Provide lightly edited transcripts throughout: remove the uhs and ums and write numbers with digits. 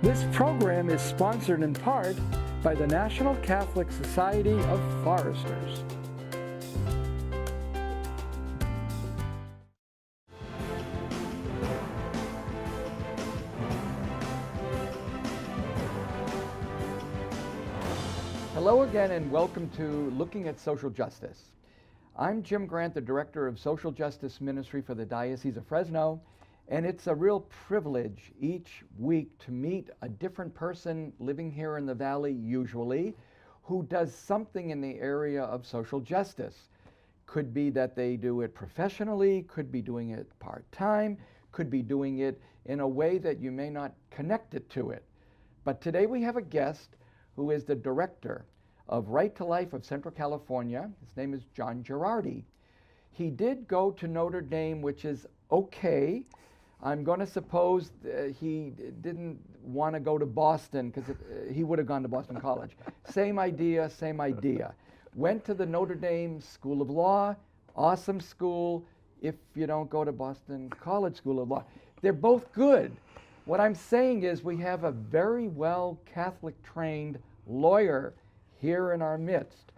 This program is sponsored in part by the National Catholic Society of Foresters. Hello again and welcome to Looking at Social Justice. I'm Jim Grant, the Director of Social Justice Ministry for the Diocese of Fresno, and it's a real privilege each week to meet a different person living here in the Valley, usually, who does something in the area of social justice. Could be that they do it professionally, could be doing it part-time, could be doing it in a way that you may not connect it to it. But today we have a guest who is the Director of Right to Life of Central California. His name is John Girardi. He did go to Notre Dame, which is okay. I'm going to suppose he didn't want to go to Boston because he would have gone to Boston College. Same idea, same idea. Went to the Notre Dame School of Law, awesome school if you don't go to Boston College School of Law. They're both good. What I'm saying is we have a very well Catholic trained lawyer here in our midst.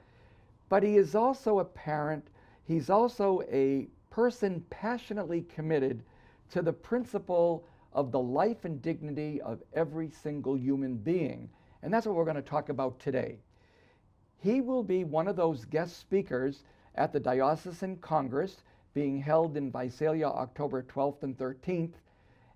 But he is also a parent. He's also a person passionately committed to the principle of the life and dignity of every single human being. And that's what we're going to talk about today. He will be one of those guest speakers at the Diocesan Congress being held in Visalia October 12th and 13th.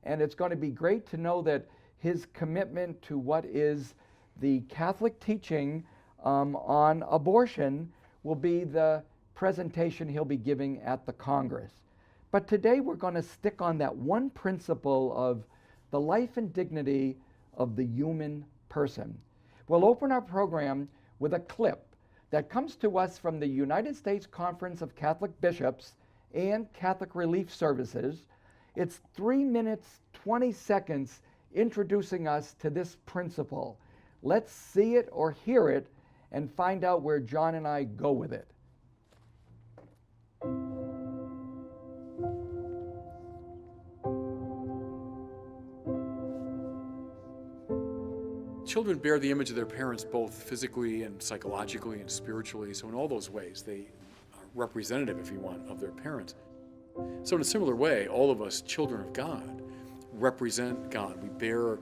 And it's going to be great to know that his commitment to what is the Catholic teaching on abortion will be the presentation he'll be giving at the Congress. But today we're going to stick on that one principle of the life and dignity of the human person. We'll open our program with a clip that comes to us from the United States Conference of Catholic Bishops and Catholic Relief Services. It's 3 minutes, 20 seconds introducing us to this principle. Let's see it or hear it and find out where John and I go with it. Children bear the image of their parents both physically and psychologically and spiritually. So in all those ways, they are representative, if you want, of their parents. So in a similar way, all of us, children of God, represent God. We bear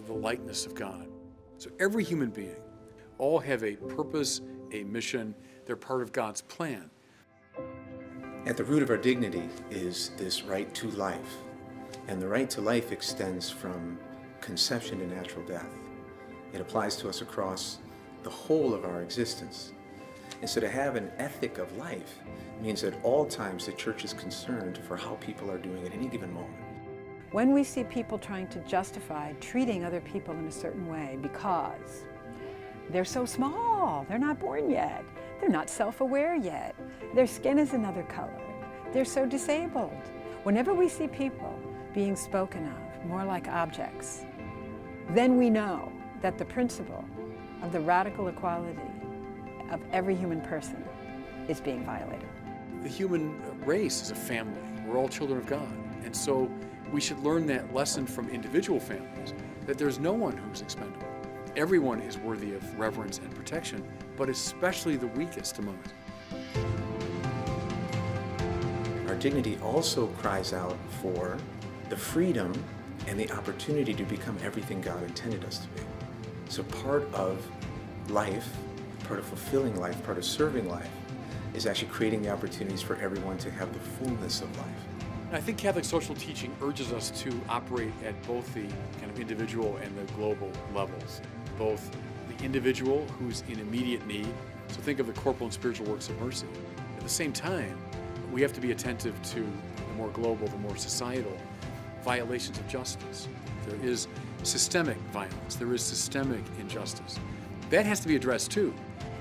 the likeness of God. So every human being, all have a purpose, a mission. They're part of God's plan. At the root of our dignity is this right to life. And the right to life extends from conception to natural death. It applies to us across the whole of our existence. And so to have an ethic of life means at all times the Church is concerned for how people are doing at any given moment. When we see people trying to justify treating other people in a certain way because they're so small, they're not born yet, they're not self-aware yet, their skin is another color, they're so disabled. Whenever we see people being spoken of more like objects, then we know that the principle of the radical equality of every human person is being violated. The human race is a family. We're all children of God. And so we should learn that lesson from individual families, that there's no one who's expendable. Everyone is worthy of reverence and protection, but especially the weakest among us. Our dignity also cries out for the freedom and the opportunity to become everything God intended us to be. So part of life, part of fulfilling life, part of serving life, is actually creating the opportunities for everyone to have the fullness of life. I think Catholic social teaching urges us to operate at both the kind of individual and the global levels. Both the individual who's in immediate need, so think of the corporal and spiritual works of mercy. At the same time, we have to be attentive to the more global, the more societal violations of justice. There is systemic violence, there is systemic injustice. That has to be addressed too.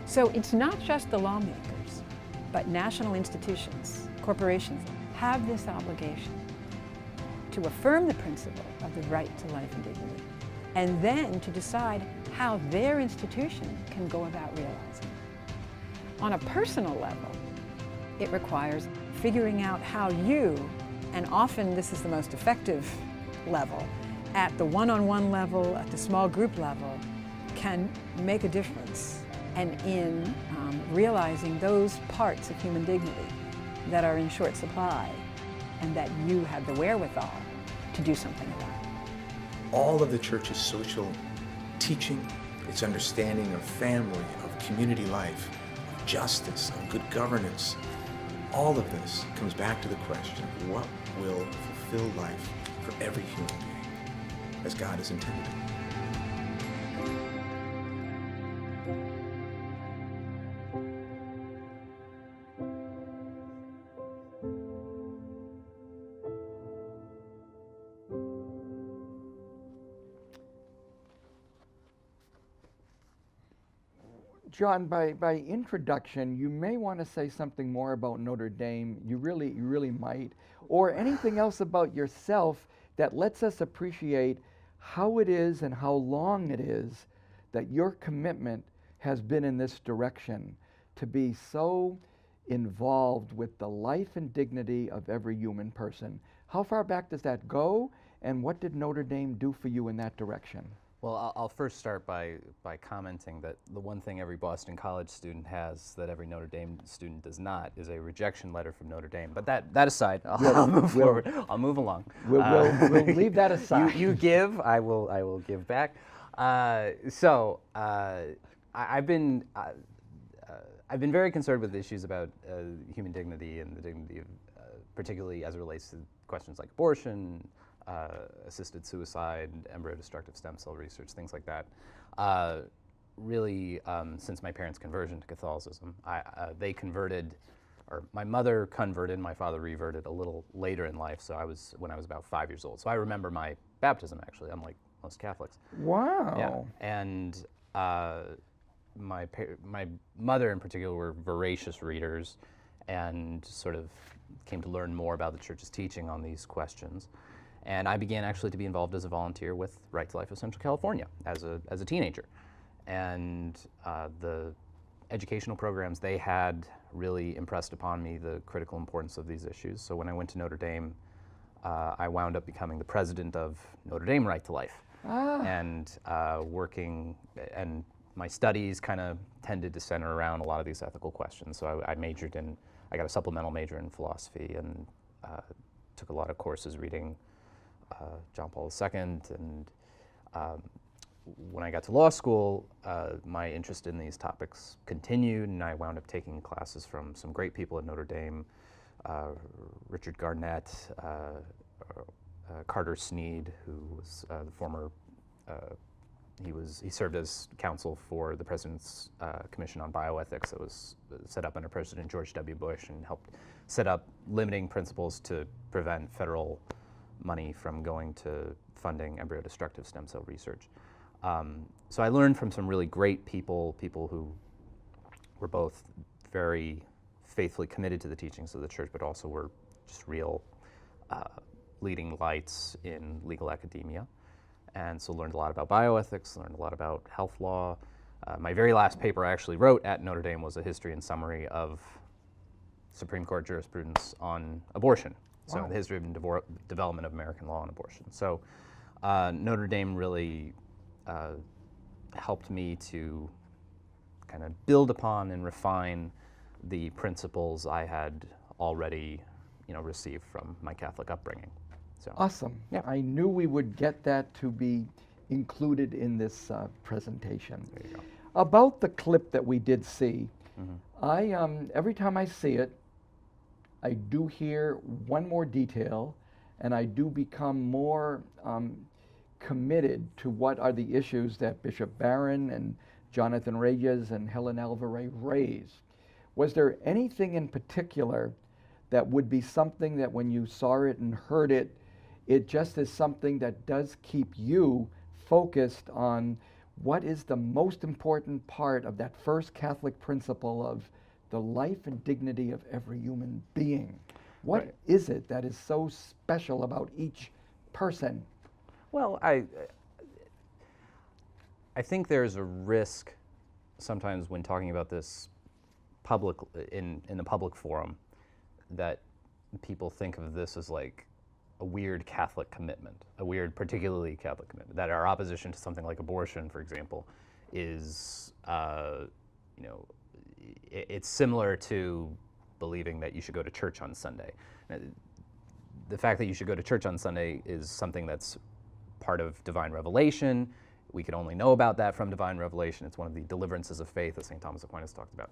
So it's not just the lawmakers, but national institutions, corporations, have this obligation to affirm the principle of the right to life and dignity, and then to decide how their institution can go about realizing it. On a personal level, it requires figuring out how you, and often this is the most effective level, at the one-on-one level, at the small group level, can make a difference. And in realizing those parts of human dignity that are in short supply, and that you have the wherewithal to do something about. All of the Church's social teaching, its understanding of family, of community life, of justice, of good governance, all of this comes back to the question, what will fulfill life for every human being as God has intended it? John, by introduction, you may want to say something more about Notre Dame. You really might. Or anything else about yourself that lets us appreciate how it is and how long it is that your commitment has been in this direction, to be so involved with the life and dignity of every human person. How far back does that go, and what did Notre Dame do for you in that direction? Well, I'll first start by commenting that the one thing every Boston College student has that every Notre Dame student does not is a rejection letter from Notre Dame. But that aside, I'll move forward. I'll move along. We'll leave that aside. You give, I will give back. I've been very concerned with issues about human dignity and the dignity of, particularly as it relates to questions like abortion, assisted suicide, embryo-destructive stem cell research, things like that. Really, since my parents' conversion to Catholicism, they converted, or my mother converted, my father reverted a little later in life, so when I was about 5 years old. So I remember my baptism, actually, unlike most Catholics. Wow. Yeah. And my mother in particular were voracious readers and sort of came to learn more about the Church's teaching on these questions. And I began actually to be involved as a volunteer with Right to Life of Central California as a teenager. And the educational programs they had really impressed upon me the critical importance of these issues. So when I went to Notre Dame, I wound up becoming the president of Notre Dame Right to Life. And working, and my studies kind of tended to center around a lot of these ethical questions. So I got a supplemental major in philosophy and took a lot of courses reading John Paul II, and when I got to law school, my interest in these topics continued, and I wound up taking classes from some great people at Notre Dame, Richard Garnett, Carter Sneed, who was the former, he served as counsel for the President's Commission on Bioethics that was set up under President George W. Bush, and helped set up limiting principles to prevent federal money from going to funding embryo-destructive stem cell research. So I learned from some really great people who were both very faithfully committed to the teachings of the Church, but also were just real leading lights in legal academia. And so learned a lot about bioethics, learned a lot about health law. My very last paper I actually wrote at Notre Dame was a history and summary of Supreme Court jurisprudence on abortion. So the history of development of American law on abortion. So Notre Dame really helped me to kind of build upon and refine the principles I had already, received from my Catholic upbringing. So, awesome. Yeah. I knew we would get that to be included in this presentation. There you go. About the clip that we did see, I every time I see it, I do hear one more detail, and I do become more committed to what are the issues that Bishop Barron and Jonathan Reyes and Helen Alvarez raised. Was there anything in particular that would be something that when you saw it and heard it, it just is something that does keep you focused on what is the most important part of that first Catholic principle of the life and dignity of every human being? What is it that is so special about each person? Well, I think there's a risk sometimes when talking about this in the public forum that people think of this as like a weird Catholic commitment, a weird, particularly Catholic commitment, that our opposition to something like abortion, for example, is, you know, it's similar to believing that you should go to church on Sunday. Now, the fact that you should go to church on Sunday is something that's part of divine revelation. We can only know about that from divine revelation. It's one of the deliverances of faith that St. Thomas Aquinas talked about.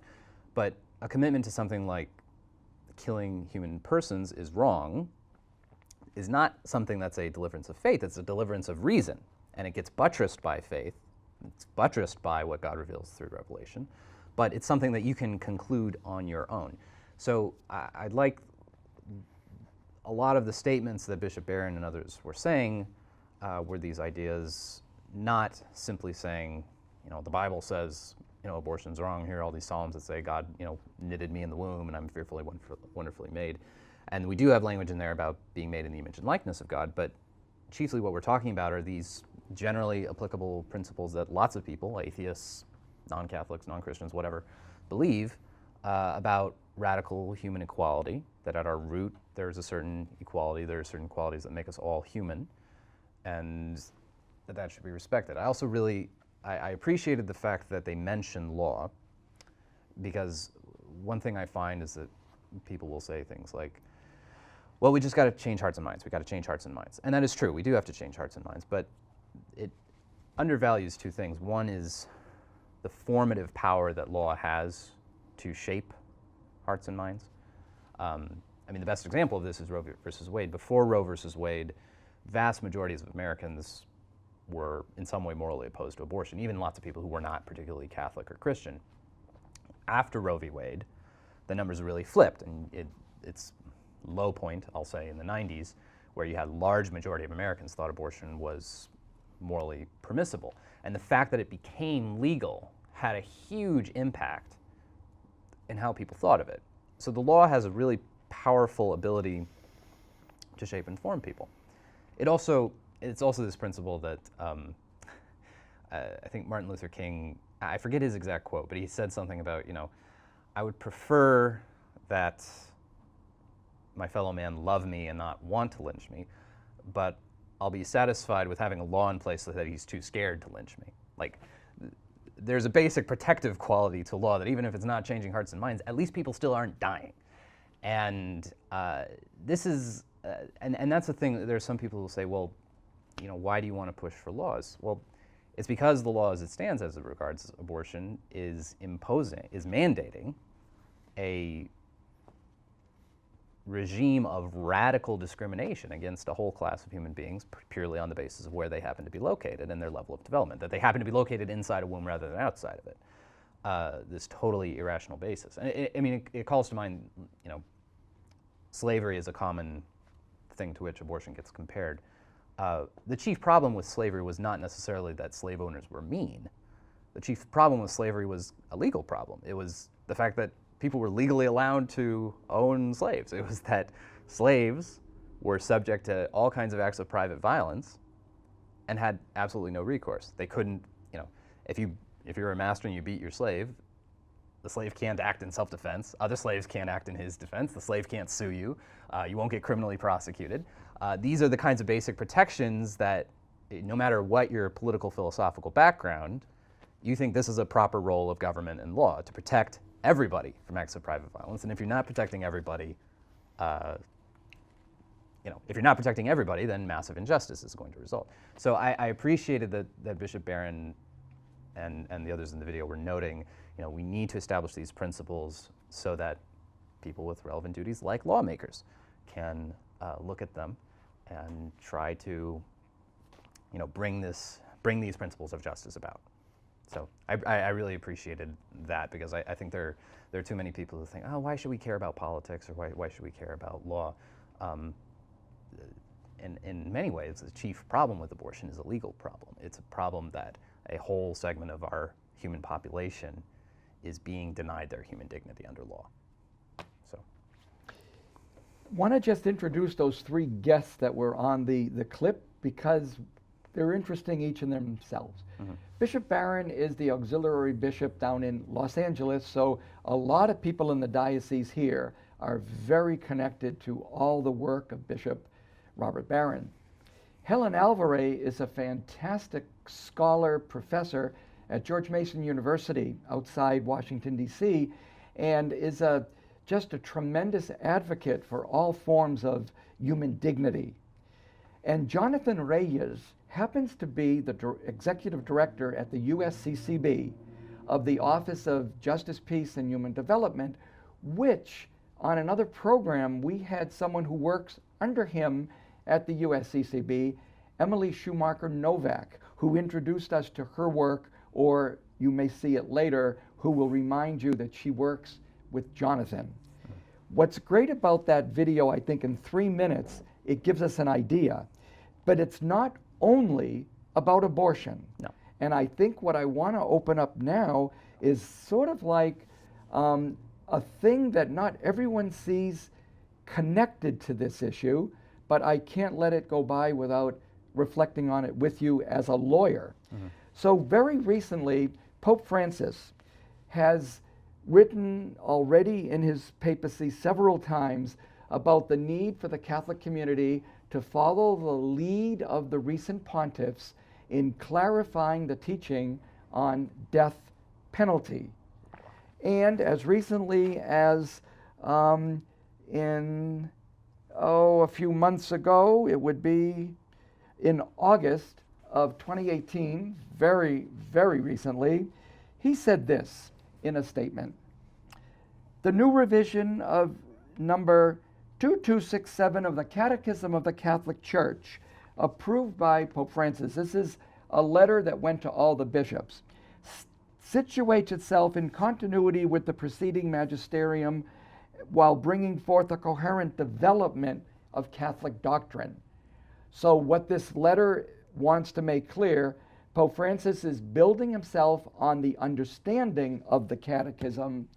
But a commitment to something like killing human persons is wrong, is not something that's a deliverance of faith. It's a deliverance of reason, and it gets buttressed by faith. It's buttressed by what God reveals through revelation, but it's something that you can conclude on your own. So I'd like a lot of the statements that Bishop Barron and others were saying were these ideas, not simply saying, you know, the Bible says, you know, abortion's wrong. Here are all these psalms that say God, you know, knitted me in the womb and I'm fearfully, wonderfully made. And we do have language in there about being made in the image and likeness of God, but chiefly what we're talking about are these generally applicable principles that lots of people, atheists, non-Catholics, non-Christians, whatever, believe about radical human equality, that at our root there's a certain equality, there are certain qualities that make us all human, and that should be respected. I also really, I appreciated the fact that they mention law, because one thing I find is that people will say things like, well, we just got to change hearts and minds. We got to change hearts and minds. And that is true. We do have to change hearts and minds, but it undervalues two things. One is the formative power that law has to shape hearts and minds. I mean, the best example of this is Roe versus Wade. Before Roe versus Wade, vast majorities of Americans were in some way morally opposed to abortion, even lots of people who were not particularly Catholic or Christian. After Roe v. Wade, the numbers really flipped, and it's low point, I'll say, in the 90s, where you had large majority of Americans thought abortion was morally permissible. And the fact that it became legal had a huge impact in how people thought of it. So the law has a really powerful ability to shape and form people. It's also this principle that I think Martin Luther King, I forget his exact quote, but he said something about, you know, I would prefer that my fellow man love me and not want to lynch me, but I'll be satisfied with having a law in place so that he's too scared to lynch me. Like, there's a basic protective quality to law that even if it's not changing hearts and minds, at least people still aren't dying. And this is, and that's the thing, there are some people who say, well, you know, why do you want to push for laws? Well, it's because the law as it stands as it regards abortion is mandating a regime of radical discrimination against a whole class of human beings purely on the basis of where they happen to be located and their level of development, that they happen to be located inside a womb rather than outside of it. This totally irrational basis. And it calls to mind, you know, slavery is a common thing to which abortion gets compared. The chief problem with slavery was not necessarily that slave owners were mean. The chief problem with slavery was a legal problem. It was the fact that people were legally allowed to own slaves. It was that slaves were subject to all kinds of acts of private violence and had absolutely no recourse. They couldn't, you know, if you're a master and you beat your slave, the slave can't act in self-defense. Other slaves can't act in his defense. The slave can't sue you. You won't get criminally prosecuted. These are the kinds of basic protections that, no matter what your political philosophical background, you think this is a proper role of government and law, to protect everybody from acts of private violence. And if you're not protecting everybody, then massive injustice is going to result. So I appreciated that Bishop Barron and the others in the video were noting, you know, we need to establish these principles so that people with relevant duties, like lawmakers, can look at them and try to, you know, bring these principles of justice about. So I really appreciated that, because I think there are too many people who think, oh, why should we care about politics, or why should we care about law? In many ways, the chief problem with abortion is a legal problem. It's a problem that a whole segment of our human population is being denied their human dignity under law. So, Want to just introduce those three guests that were on the clip, because they're interesting each in themselves. Mm-hmm. Bishop Barron is the auxiliary bishop down in Los Angeles, so a lot of people in the diocese here are very connected to all the work of Bishop Robert Barron. Helen Alvarez is a fantastic scholar professor at George Mason University outside Washington, D.C., and is just a tremendous advocate for all forms of human dignity. And Jonathan Reyes happens to be the executive director at the USCCB of the Office of Justice, Peace, and Human Development, which on another program we had someone who works under him at the USCCB, Emily Schumacher Novak, who introduced us to her work, or you may see it later, who will remind you that she works with Jonathan. What's great about that video, I think in 3 minutes, it gives us an idea, but it's not only about abortion. No. And I think what I want to open up now is sort of like a thing that not everyone sees connected to this issue, but I can't let it go by without reflecting on it with you as a lawyer. Mm-hmm. So very recently, Pope Francis has written already in his papacy several times about the need for the Catholic community to follow the lead of the recent pontiffs in clarifying the teaching on death penalty. And as recently as a few months ago, it would be in August of 2018, very, very recently, he said this in a statement. The new revision of number 2267 of the Catechism of the Catholic Church, approved by Pope Francis, this is a letter that went to all the bishops, situates itself in continuity with the preceding magisterium while bringing forth a coherent development of Catholic doctrine. So what this letter wants to make clear, Pope Francis is building himself on the understanding of the Catechism,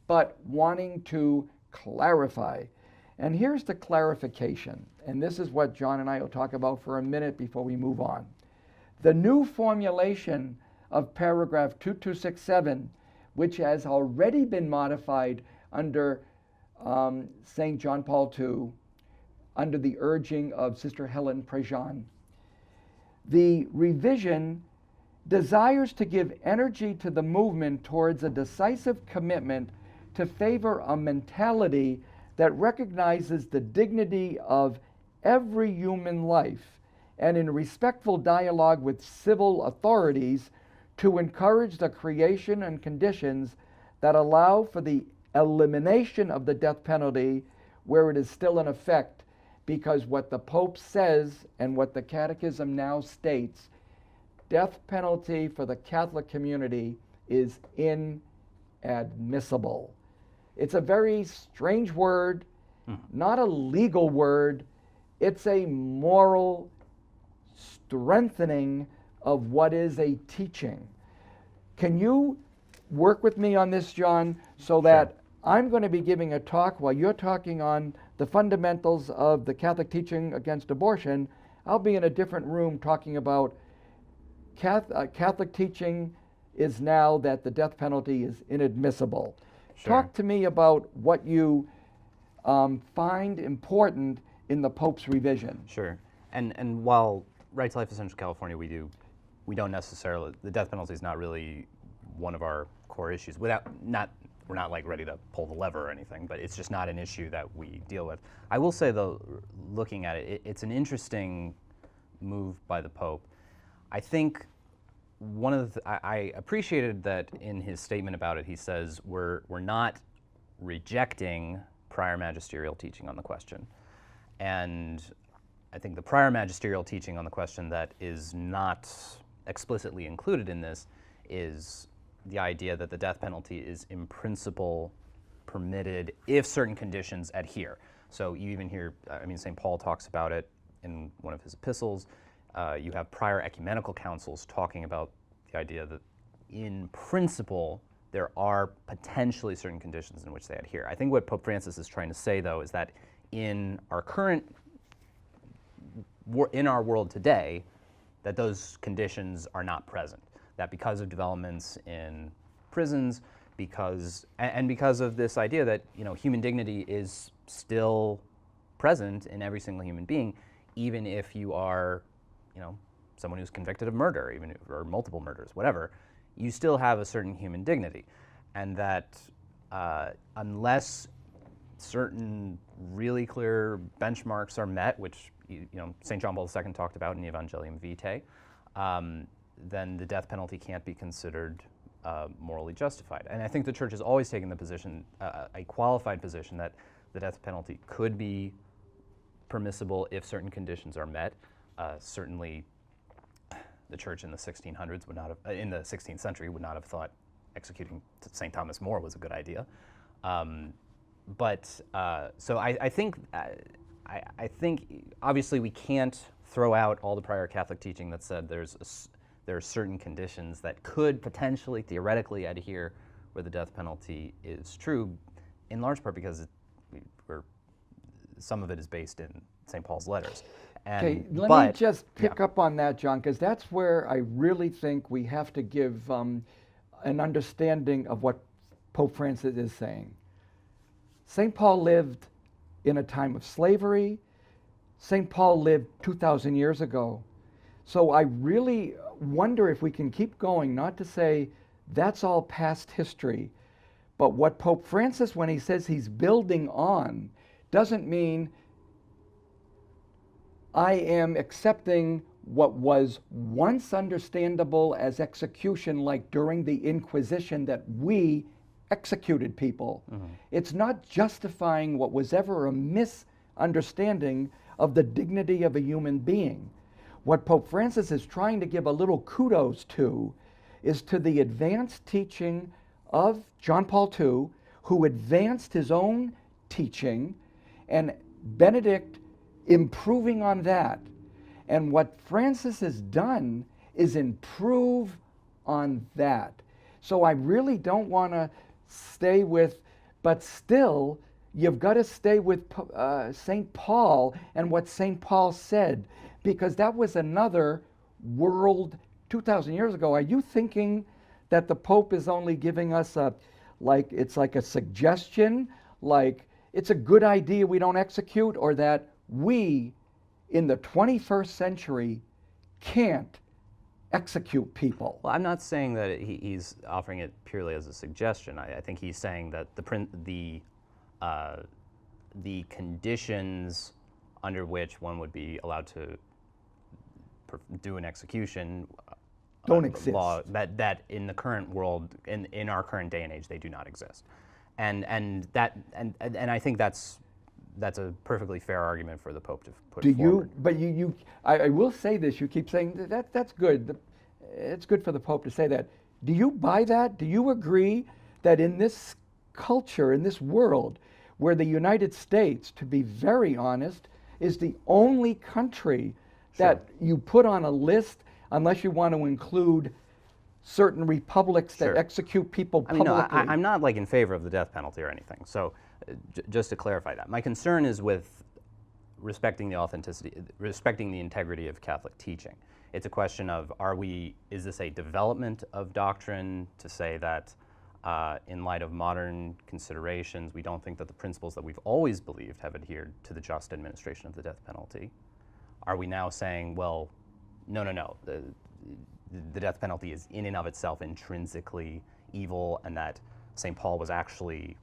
but wanting to clarify. And here's the clarification, and this is what John and I will talk about for a minute before we move on. The new formulation of paragraph 2267, which has already been modified under St. John Paul II, under the urging of Sister Helen Prejean. The revision desires to give energy to the movement towards a decisive commitment to favor a mentality that recognizes the dignity of every human life, and in respectful dialogue with civil authorities to encourage the creation and conditions that allow for the elimination of the death penalty where it is still in effect, because what the Pope says and what the Catechism now states, death penalty for the Catholic community is inadmissible. It's a very strange word, not a legal word. It's a moral strengthening of what is a teaching. Can you work with me on this, John, so that I'm going to be giving a talk while you're talking on the fundamentals of the Catholic teaching against abortion. I'll be in a different room talking about Catholic teaching is now that the death penalty is inadmissible. Sure. Talk to me about what you find important in the Pope's revision. Sure. And while Right to Life in Central California, we don't necessarily, the death penalty is not really one of our core issues. We're not like ready to pull the lever or anything, but it's just not an issue that we deal with. I will say though, looking at it, it's an interesting move by the Pope. I think one of the, I appreciated that in his statement about it, he says we're not rejecting prior magisterial teaching on the question. And I think the prior magisterial teaching on the question that is not explicitly included in this is the idea that the death penalty is in principle permitted if certain conditions adhere. So you even hear, St. Paul talks about it in one of his epistles. You have prior ecumenical councils talking about the idea that in principle there are potentially certain conditions in which they adhere. I think what Pope Francis is trying to say, though, is that in our world today, that those conditions are not present. That because of developments in prisons, because of this idea that human dignity is still present in every single human being, even if you are, someone who's convicted of murder, or multiple murders, whatever. You still have a certain human dignity, and that unless certain really clear benchmarks are met, which St. John Paul II talked about in the Evangelium Vitae, then the death penalty can't be considered morally justified. And I think the Church has always taken the position, a qualified position, that the death penalty could be permissible if certain conditions are met. Certainly, the Church in the 1600s would not have, in the 16th century, would not have thought executing St. Thomas More was a good idea. So I think obviously we can't throw out all the prior Catholic teaching that said there are certain conditions that could potentially, theoretically, adhere where the death penalty is true, in large part because some of it is based in St. Paul's letters. Okay, let me just pick up on that, John, because that's where I really think we have to give an understanding of what Pope Francis is saying. St. Paul lived in a time of slavery. St. Paul lived 2,000 years ago. So I really wonder if we can keep going, not to say that's all past history, but what Pope Francis, when he says he's building on, doesn't mean I am accepting what was once understandable as execution, like during the Inquisition, that we executed people. Mm-hmm. It's not justifying what was ever a misunderstanding of the dignity of a human being. What Pope Francis is trying to give a little kudos to is to the advanced teaching of John Paul II, who advanced his own teaching, and Benedict improving on that. And what Francis has done is improve on that. So I really don't want to stay with, but still, you've got to stay with St. Paul and what St. Paul said, because that was another world 2,000 years ago. Are you thinking that the Pope is only giving us it's like a suggestion, like it's a good idea we don't execute, or that we in the 21st century can't execute people? Well, I'm not saying that he's offering it purely as a suggestion. I think he's saying that the conditions under which one would be allowed to do an execution don't exist. Law, that in the current world, in our current day and age, they do not exist, and I think that's a perfectly fair argument for the Pope to put forward. But I will say this, you keep saying that's good. It's good for the Pope to say that. Do you buy that? Do you agree that in this culture, in this world, where the United States, to be very honest, is the only country that you put on a list, unless you want to include certain republics that execute people publicly? I'm not in favor of the death penalty or anything. So just to clarify that, my concern is with respecting the authenticity, respecting the integrity of Catholic teaching. It's a question of, is this a development of doctrine to say that in light of modern considerations, we don't think that the principles that we've always believed have adhered to the just administration of the death penalty? Are we now saying, well, no, the death penalty is in and of itself intrinsically evil, and that St. Paul was actually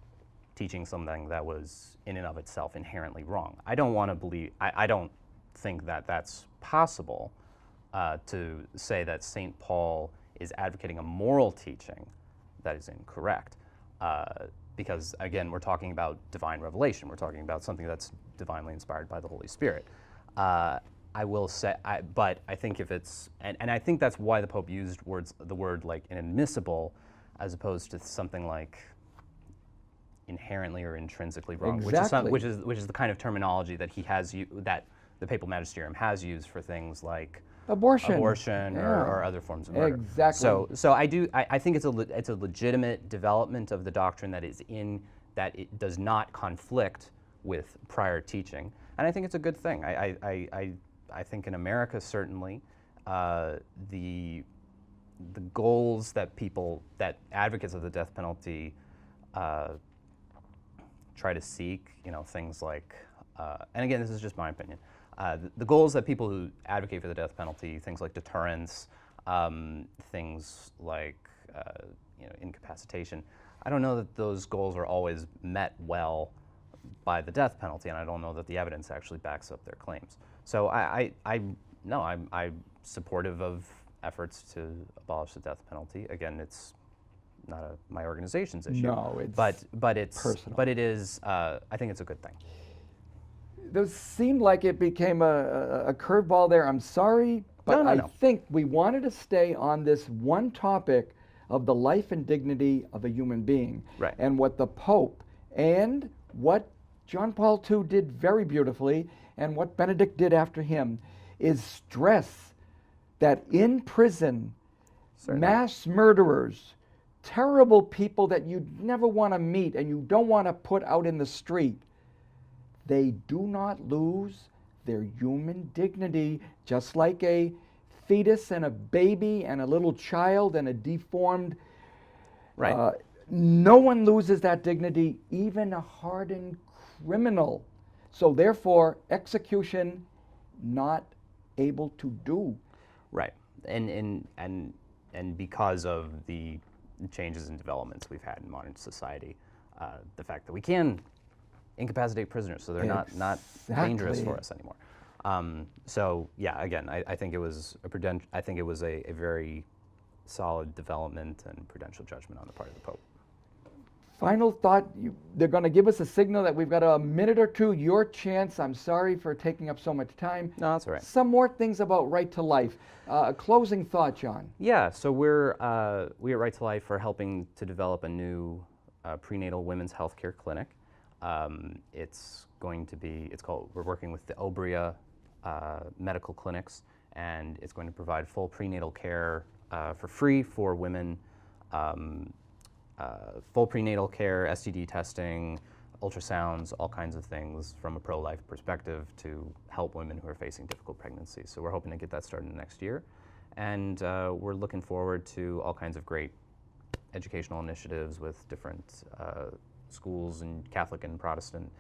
teaching something that was in and of itself inherently wrong? I don't want to believe, I don't think that that's possible to say that St. Paul is advocating a moral teaching that is incorrect. Because again, we're talking about divine revelation. We're talking about something that's divinely inspired by the Holy Spirit. I will say, but I think if it's, and I think that's why the Pope used the word like inadmissible, as opposed to something like inherently or intrinsically wrong, Exactly. which is the kind of terminology that that the papal magisterium has used for things like abortion or other forms of murder. Exactly. So I think it's a legitimate development of the doctrine that it does not conflict with prior teaching, and I think it's a good thing. I think in America, certainly, the goals that advocates of the death penalty try to seek, things like and again, this is just my opinion, the goals that people who advocate for the death penalty, things like deterrence, things like incapacitation, I don't know that those goals are always met well by the death penalty, and I don't know that the evidence actually backs up their claims. So I'm supportive of efforts to abolish the death penalty. Again, it's not my organization's issue. No, it's but it's personal. But it is. I think it's a good thing. Those seemed like it became a curveball there. I'm sorry, but No. I think we wanted to stay on this one topic of the life and dignity of a human being. Right. And what the Pope and what John Paul II did very beautifully, and what Benedict did after him, is stress that in prison, Certainly. mass murderers, terrible people that you never want to meet and you don't want to put out in the street, they do not lose their human dignity, just like a fetus and a baby and a little child and a deformed. Right. No one loses that dignity, even a hardened criminal. So therefore, execution not able to do. Right. And because of the changes and developments we've had in modern society, the fact that we can incapacitate prisoners, so they're not dangerous for us anymore. So yeah, again, I think it was a very solid development and prudential judgment on the part of the Pope. Final thought, they're going to give us a signal that we've got a minute or two, your chance. I'm sorry for taking up so much time. No, that's all right. Some more things about Right to Life. A closing thought, John. Yeah, so we at Right to Life are helping to develop a new prenatal women's health care clinic. We're working with the Obria medical clinics, and it's going to provide full prenatal care for free for women, full prenatal care, STD testing, ultrasounds, all kinds of things from a pro-life perspective to help women who are facing difficult pregnancies. So we're hoping to get that started next year. And we're looking forward to all kinds of great educational initiatives with different schools and Catholic and Protestant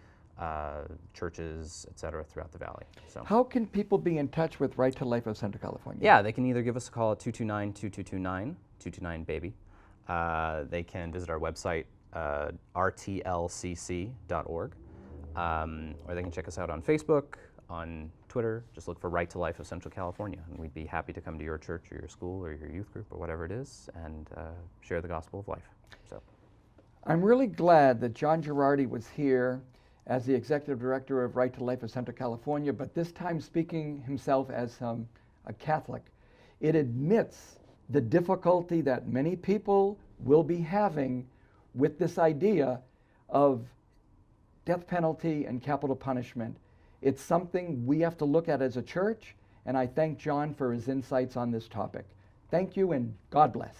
churches, et cetera, throughout the Valley. So, How can people be in touch with Right to Life of Central California? yeah, they can either give us a call at 229-2229, 229-BABY. They can visit our website, rtlcc.org, or they can check us out on Facebook, on Twitter. Just look for Right to Life of Central California, and we'd be happy to come to your church or your school or your youth group or whatever it is and share the gospel of life. So, I'm really glad that John Girardi was here as the Executive Director of Right to Life of Central California, but this time speaking himself as a Catholic. It admits the difficulty that many people will be having with this idea of death penalty and capital punishment. It's something we have to look at as a church, and I thank John for his insights on this topic. Thank you, and God bless.